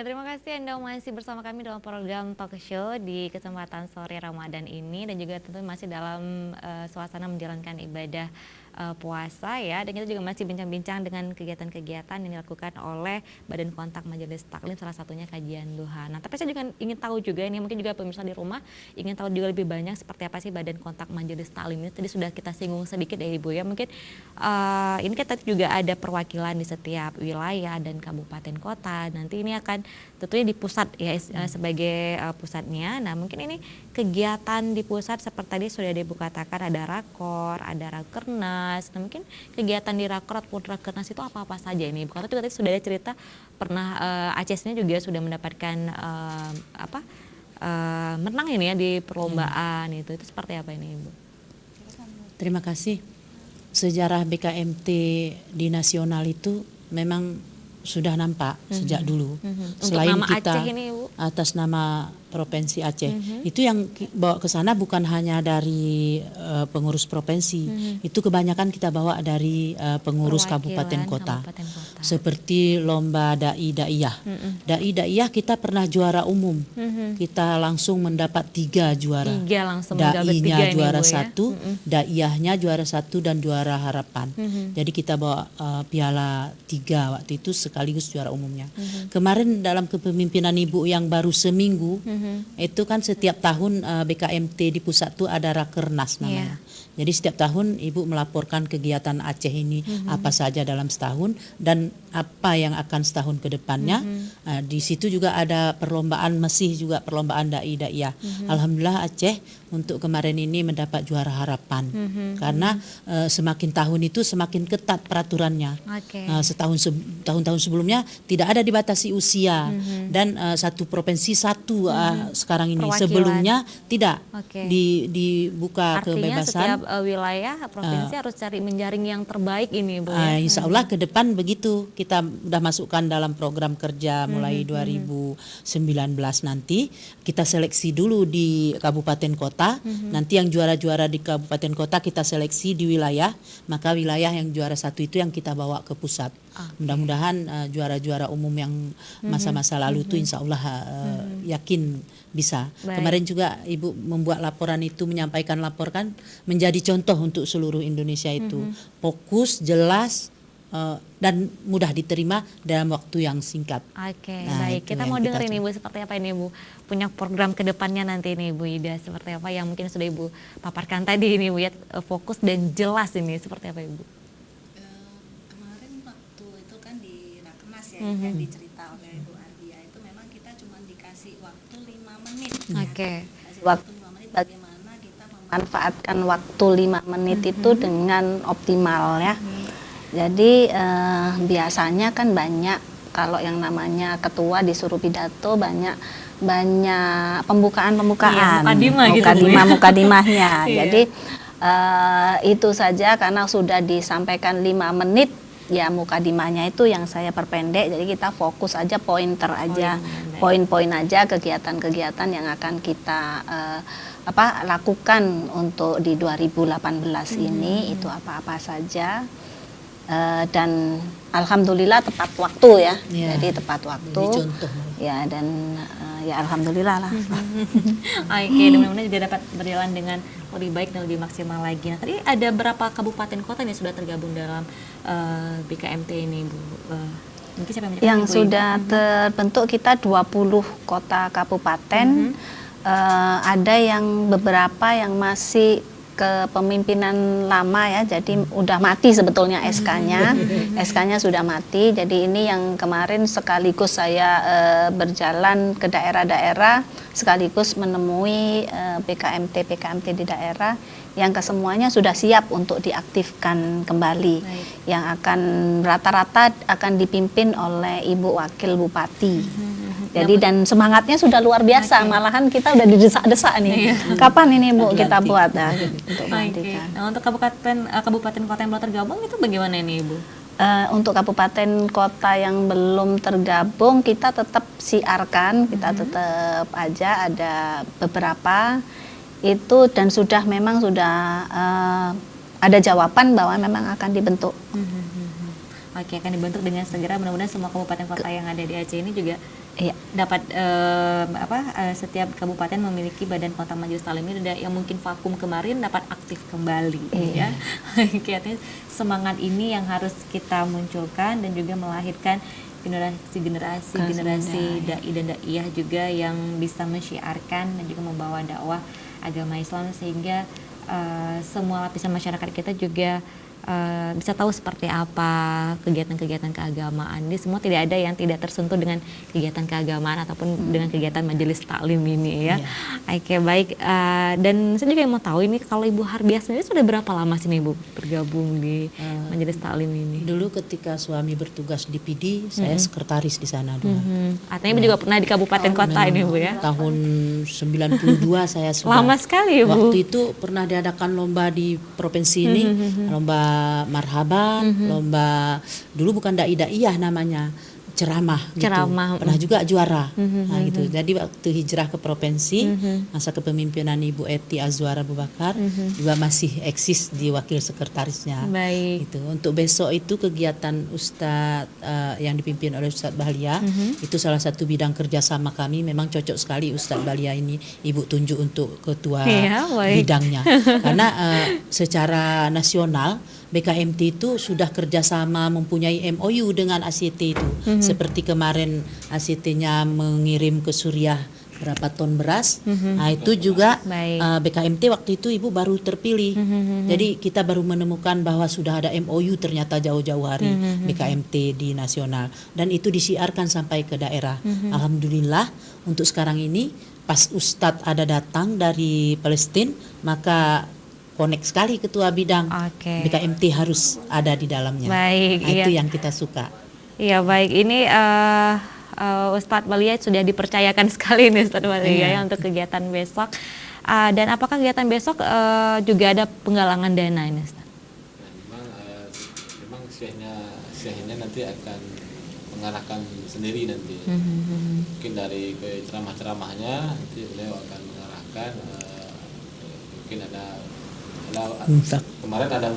terima kasih Anda masih bersama kami dalam program Talk Show di kesempatan sore Ramadan ini, dan juga tentu masih dalam suasana menjalankan ibadah puasa ya, dan kita juga masih bincang-bincang dengan kegiatan-kegiatan yang dilakukan oleh Badan Kontak Majelis Taklim, salah satunya kajian duha. Nah, tapi saya juga ingin tahu juga ini, mungkin juga pemirsa di rumah ingin tahu juga lebih banyak seperti apa sih Badan Kontak Majelis Taklim ini. Tadi sudah kita singgung sedikit ya Ibu ya, mungkin ini kan tadi juga ada perwakilan di setiap wilayah dan kabupaten kota. Nanti ini akan tentunya di pusat ya sebagai pusatnya. Nah, mungkin ini kegiatan di pusat seperti tadi sudah Ibu katakan, ada rakor, ada rakernas. Nah, mungkin kegiatan di rakor ataupun rakernas itu apa-apa saja ini? Karena tadi sudah ada cerita pernah ACES-nya juga sudah mendapatkan menang ini ya di perlombaan itu seperti apa ini Ibu? Terima kasih. Sejarah BKMT di nasional itu memang sudah nampak sejak dulu. Selain nama kita Aceh ini, Ibu? Atas nama Provinsi Aceh, itu yang bawa ke sana bukan hanya dari pengurus provinsi, itu kebanyakan kita bawa dari pengurus kabupaten kota. Seperti lomba dai-daiyah. Dai-daiyah kita pernah juara umum, kita langsung mendapat 3 juara. Dai-nya juara 1, daiyahnya juara 1 dan juara harapan. Jadi kita bawa piala 3 waktu itu sekaligus juara umumnya. Kemarin dalam kepemimpinan Ibu yang baru seminggu, itu kan setiap tahun BKMT di pusat tuh ada rakernas namanya. Jadi setiap tahun Ibu melaporkan kegiatan Aceh ini apa saja dalam setahun dan apa yang akan setahun ke depannya. Di situ juga ada perlombaan, masih juga perlombaan dai-daiyah. Alhamdulillah Aceh untuk kemarin ini mendapat juara harapan. Karena semakin tahun itu semakin ketat peraturannya. Tahun-tahun sebelumnya tidak ada dibatasi usia dan satu provinsi satu sekarang ini. Perwakilan. Sebelumnya tidak dibuka artinya kebebasan. Setiap wilayah provinsi harus cari menjaring yang terbaik ini Bu. Insya Allah ke depan begitu, kita sudah masukkan dalam program kerja mulai 2019 nanti. Kita seleksi dulu di kabupaten kota, nanti yang juara-juara di kabupaten kota kita seleksi di wilayah, maka wilayah yang juara 1 itu yang kita bawa ke pusat. Mudah-mudahan juara-juara umum yang masa-masa lalu itu insya Allah yakin bisa. Baik. Kemarin juga Ibu membuat laporan itu, menyampaikan laporan menjadi contoh untuk seluruh Indonesia itu. Fokus, jelas, dan mudah diterima dalam waktu yang singkat. Baik. Kita mau dengerin Ibu seperti apa ini Ibu punya program kedepannya nanti ini Ibu Ida, seperti apa yang mungkin sudah Ibu paparkan tadi ini Ibu ya, fokus dan jelas ini seperti apa Ibu? Kemarin waktu itu kan di Rakernas ya, yang dicerita oleh Ibu Ardia itu memang kita cuma dikasih waktu 5 menit. Kasih waktu 5 menit, bagaimana kita memanfaatkan waktu 5 menit itu dengan optimal ya. Jadi biasanya kan banyak kalau yang namanya ketua disuruh pidato banyak pembukaan mukadimahnya. Jadi itu saja karena sudah disampaikan 5 menit ya, mukadimahnya itu yang saya perpendek. Jadi kita fokus aja, pointer aja, poin-poin aja kegiatan-kegiatan yang akan kita lakukan untuk di 2018 ini itu apa-apa saja. Dan alhamdulillah tepat waktu ya, jadi tepat waktu ya, dan ya alhamdulillah lah. Mudah-mudahan juga dapat berjalan dengan lebih baik dan lebih maksimal lagi. Nah, tadi ada berapa kabupaten kota yang sudah tergabung dalam BKMT ini Bu? Mungkin siapa yang sudah terbentuk? Kita 20 kota kabupaten. Ada yang beberapa yang masih kepemimpinan lama ya, jadi udah mati sebetulnya SK-nya sudah mati. Jadi ini yang kemarin sekaligus saya berjalan ke daerah-daerah, sekaligus menemui PKMT di daerah yang kesemuanya sudah siap untuk diaktifkan kembali. Yang akan rata-rata akan dipimpin oleh Ibu Wakil Bupati. Jadi dan semangatnya sudah luar biasa, malahan kita udah didesak-desak nih. Kapan ini Bu kita buat untuk menggantikan. Nah, untuk kabupaten kota yang belum tergabung itu bagaimana ini Ibu? Untuk kabupaten kota yang belum tergabung kita tetap siarkan, kita tetap aja ada beberapa itu, dan memang sudah ada jawaban bahwa memang akan dibentuk. Akan dibentuk dengan segera. Mudah-mudahan semua kabupaten kota yang ada di Aceh ini juga Iya. dapat setiap kabupaten memiliki badan kota majelis taklim ini yang mungkin vakum kemarin dapat aktif kembali ya. Kayaknya semangat ini yang harus kita munculkan dan juga melahirkan generasi dai dan daiyah juga yang bisa mensyiarkan dan juga membawa dakwah agama Islam sehingga semua lapisan masyarakat kita juga bisa tahu seperti apa kegiatan-kegiatan keagamaan. Ini semua tidak ada yang tidak tersentuh dengan kegiatan keagamaan ataupun dengan kegiatan majelis taklim ini ya. Oke, baik. Dan saya juga mau tahu ini kalau Ibu Harbiah sendiri sudah berapa lama sih Ibu bergabung di majelis taklim ini? Dulu ketika suami bertugas di PD, saya sekretaris di sana dulu. Artinya Ibu juga pernah di kabupaten kota ini Bu ya? Tahun 92 saya sudah. Lama sekali Bu. Waktu itu pernah diadakan lomba di provinsi ini, lomba marhaban, lomba dulu bukan dai-daiyah namanya, ceramah gitu. Pernah juga juara. Nah gitu. Jadi waktu hijrah ke provinsi, masa kepemimpinan Ibu Eti Azwar Abu Bakar juga masih eksis di wakil sekretarisnya. Baik. Gitu. Untuk besok itu kegiatan Ustadz yang dipimpin oleh Ustadz Bahlia, itu salah satu bidang kerjasama kami. Memang cocok sekali Ustadz Bahlia ini Ibu tunjuk untuk ketua bidangnya. Karena secara nasional BKMT itu sudah kerjasama mempunyai MOU dengan ACT itu. Seperti kemarin ACT-nya mengirim ke Suriah berapa ton beras. Nah itu juga BKMT waktu itu Ibu baru terpilih. Jadi kita baru menemukan bahwa sudah ada MOU ternyata jauh-jauh hari BKMT di nasional. Dan itu disiarkan sampai ke daerah. Alhamdulillah untuk sekarang ini pas Ustadz ada datang dari Palestina, maka connect sekali ketua bidang BKMT harus ada di dalamnya. Baik, itu yang kita suka. Iya baik, ini Ustadz Bahlia sudah dipercayakan sekali nih Ustadz Bahlia ya untuk kegiatan besok. Dan apakah kegiatan besok juga ada penggalangan dana ini Ustadz? Memang syekhnya nanti akan mengarahkan sendiri nanti. Mungkin dari ceramah-ceramahnya nanti beliau akan mengarahkan, mungkin kemarin ada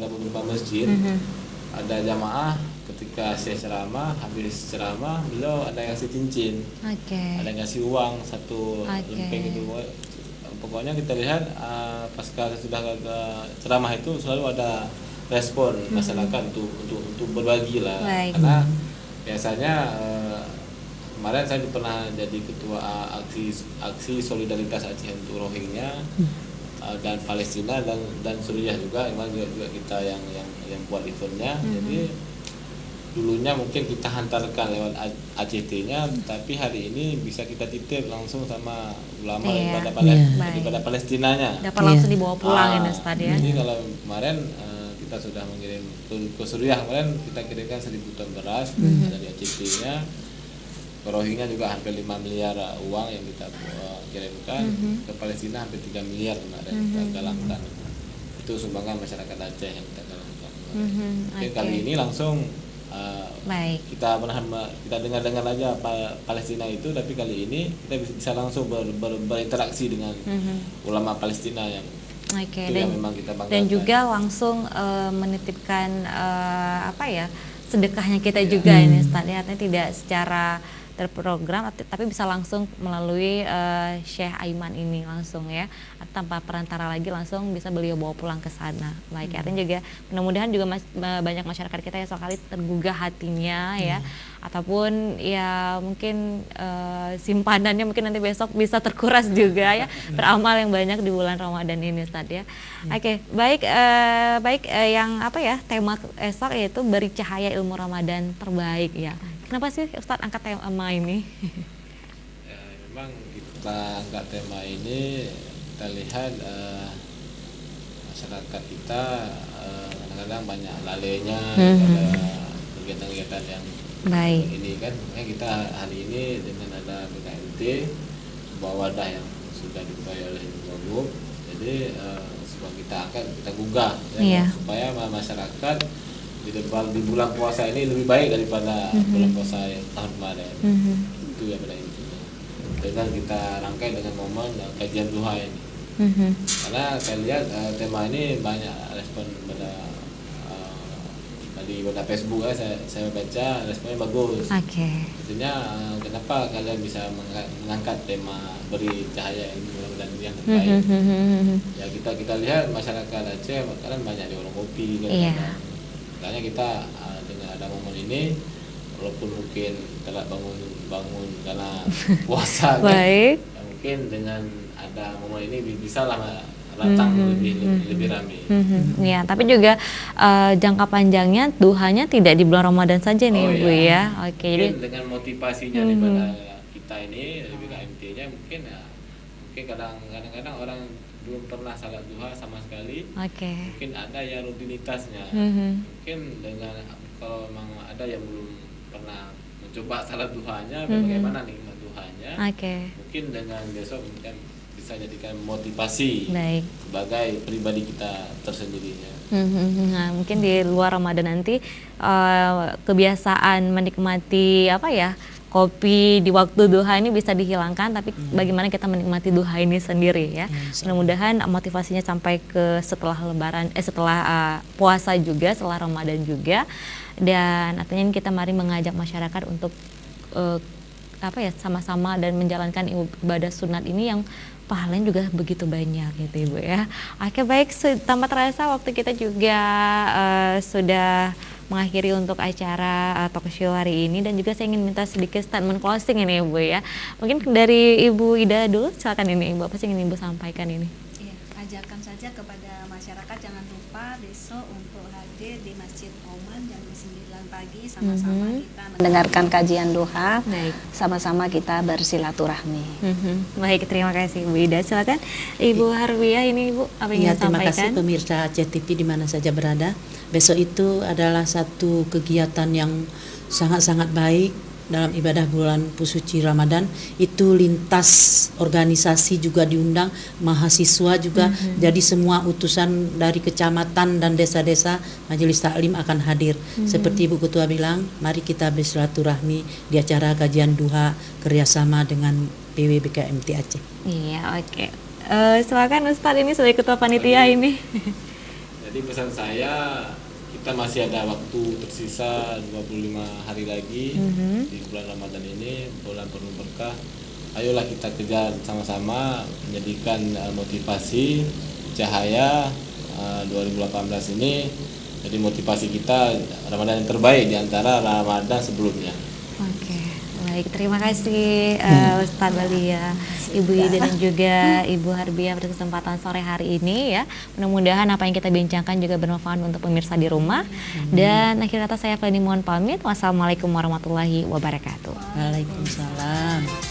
beberapa masjid, ada jamaah ketika saya ceramah, habis ceramah beliau ada yang ngasih cincin, ada yang ngasih uang satu lempeng itu. Pokoknya kita lihat pasca sudah ceramah itu selalu ada respon masyarakat untuk berbagi lah. Karena biasanya kemarin saya pernah jadi ketua aksi solidaritas Aceh untuk Rohingya dan Palestina dan Suriah juga. Memang juga kita yang buat eventnya. Jadi dulunya mungkin kita hantarkan lewat ACT-nya, tapi hari ini bisa kita titip langsung sama ulama daripada Palestinanya. Dapat langsung dibawa pulang ini Ustaz ya. Jadi kalau kemarin kita sudah mengirim ke Suriah, kemarin kita kirimkan 1000 ton beras dari ACT-nya. Ke Rohingya juga hampir 5 miliar uang yang kita kirimkan. Ke Palestina hampir 3 miliar kemarin kita galangkan. Itu sumbangan masyarakat Aceh yang kita galangkan. Mungkin kali ini langsung kita dengar aja Palestina itu, tapi kali ini kita bisa langsung berinteraksi dengan ulama Palestina yang yang memang kita banggakan. Dan juga langsung menitipkan sedekahnya kita juga ini Ustaz ya, artinya tidak secara terprogram tapi bisa langsung melalui Syekh Aiman ini langsung ya, tanpa perantara lagi langsung bisa beliau bawa pulang ke sana. Baik, artinya juga mudah-mudahan juga banyak masyarakat kita yang sekali tergugah hatinya ya, ataupun ya mungkin simpanannya mungkin nanti besok bisa terkuras juga ya, beramal yang banyak di bulan Ramadan ini Ustaz ya. Oke, baik yang tema esok yaitu beri cahaya ilmu Ramadan terbaik ya. Kenapa sih Ustadz angkat tema ini? Ya, memang kita angkat tema ini, kita lihat masyarakat kita kadang-kadang banyak lalainya pada kegiatan-kegiatan yang ini kan. Makanya kita hari ini dengan ada BKMT, sebuah wadah yang sudah dibuat oleh Wagub, jadi sebuah kita angkat, kita gugah supaya masyarakat di bulan puasa ini lebih baik daripada bulan puasa yang tahun kemarin. Itu yang pada intinya. Dengan kita rangkai dengan momen kajian duha ini. Karena saya lihat tema ini banyak respon pada di Facebook saya baca responnya bagus. Artinya kenapa kalian bisa mengangkat tema beri cahaya ini mudah-mudahan yang terbaik. Ya kita lihat masyarakat Aceh kan banyak di warung kopi kan. Makanya kita dengan ada momen ini, walaupun mungkin telat bangun karena puasa kan, ya mungkin dengan ada momen ini bisa lah datang lebih ramai. Ya, tapi juga jangka panjangnya duhanya tidak di bulan Ramadan saja nih Ibu ya. Jadi dengan motivasinya daripada kita ini lebih KMT-nya mungkin kadang-kadang orang belum pernah salat duha sama sekali. Mungkin ada yang rutinitasnya. Mungkin dengan kalau memang ada yang belum pernah mencoba salat duhanya, bagaimana nikmat duhanya. Mungkin dengan besok mungkin bisa jadikan motivasi sebagai pribadi kita tersendirinya. Nah, mungkin di luar Ramadan nanti kebiasaan menikmati kopi di waktu duha ini bisa dihilangkan, tapi bagaimana kita menikmati duha ini sendiri ya. Mudah-mudahan motivasinya sampai ke setelah lebaran, setelah puasa juga, setelah Ramadan juga. Dan artinya kita mari mengajak masyarakat untuk sama-sama dan menjalankan ibadah sunat ini yang pahalanya juga begitu banyak gitu Ibu ya. Baik, tanpa terasa waktu kita juga sudah mengakhiri untuk acara talk show hari ini, dan juga saya ingin minta sedikit statement closing ini Ibu ya. Mungkin dari Ibu Ida dulu, silakan ini Ibu, apa sih yang ingin Ibu sampaikan ini? Iya, ajakan saja kepada masyarakat jangan lupa besok untuk hadir di Masjid Oman jam 9 pagi, sama-sama kita mendengarkan kajian duha, sama-sama kita bersilaturahmi. Baik, terima kasih Ibu Ida. Silakan Ibu Harbiah, ini Ibu apa yang ingin terima sampaikan? Terima kasih pemirsa Aceh TV di mana saja berada. Besok itu adalah satu kegiatan yang sangat-sangat baik dalam ibadah bulan suci Ramadan. Itu lintas organisasi juga diundang, mahasiswa juga. Jadi semua utusan dari kecamatan dan desa-desa Majelis Taklim akan hadir. Seperti Ibu Ketua bilang, mari kita bersilaturahmi di acara kajian duha kerjasama dengan PWB KMT Aceh. Iya, silakan Ustadz, ini sebagai Ketua Panitia ini. Jadi pesan saya, kita masih ada waktu tersisa 25 hari lagi di bulan Ramadan ini, bulan penuh berkah. Ayolah kita kejar sama-sama menjadikan motivasi cahaya 2018 ini jadi motivasi kita Ramadan yang terbaik di antara Ramadan sebelumnya. Baik, terima kasih Ustadz Balia, Ibu Ida dan juga Ibu Harbiah pada kesempatan sore hari ini ya. Mudah-mudahan apa yang kita bincangkan juga bermanfaat untuk pemirsa di rumah. Dan akhir kata saya Feni mohon pamit. Wassalamualaikum warahmatullahi wabarakatuh. Waalaikumsalam.